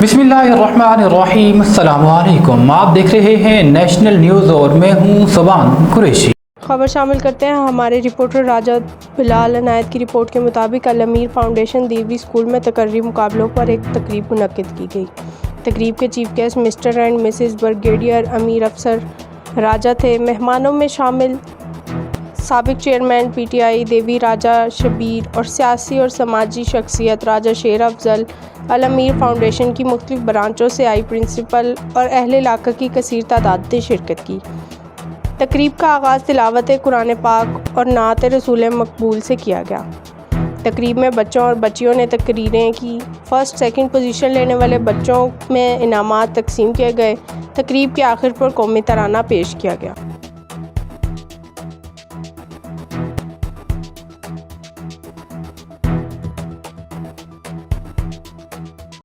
बिस्मिल्लाहिर्रहमानिर्रहीम, अस्सलामुअलैकुम। आप देख रहे हैं नेशनल न्यूज़ और मैं हूं सुबान कुरैशी। खबर शामिल करते हैं हमारे रिपोर्टर राजा बिलाल अनायत की रिपोर्ट के मुताबिक अल अमीर फाउंडेशन देवी स्कूल में तकर्री मुकाबलों पर एक तकरीब मुनक्किद की गई। तकरीब के chief guest mister and Mrs brigadier अमीर अफसर राजा थे। मेहमानों में शामिल साबिक चेयरमैन पीटीआई देवी राजा शबीर और सियासी और समाजी शख्सियत राजा शेर अफजल, अल अमीर फाउंडेशन की मुख्तलिफ ब्रांचों से आई प्रिंसिपल और अहले इलाका की कसीर तादाद ने शिरकत की। तकरीब का आगाज़ तिलावत कुरान पाक और नात रसूल मकबूल से किया गया। तकरीब में बच्चों और बच्चियों ने तकरीरें की। फ़र्स्ट सेकंड पोजीशन लेने वाले बच्चों में इनामात तकसीम किए गए। तकरीब के आखिर पर कौमी तराना पेश किया गया।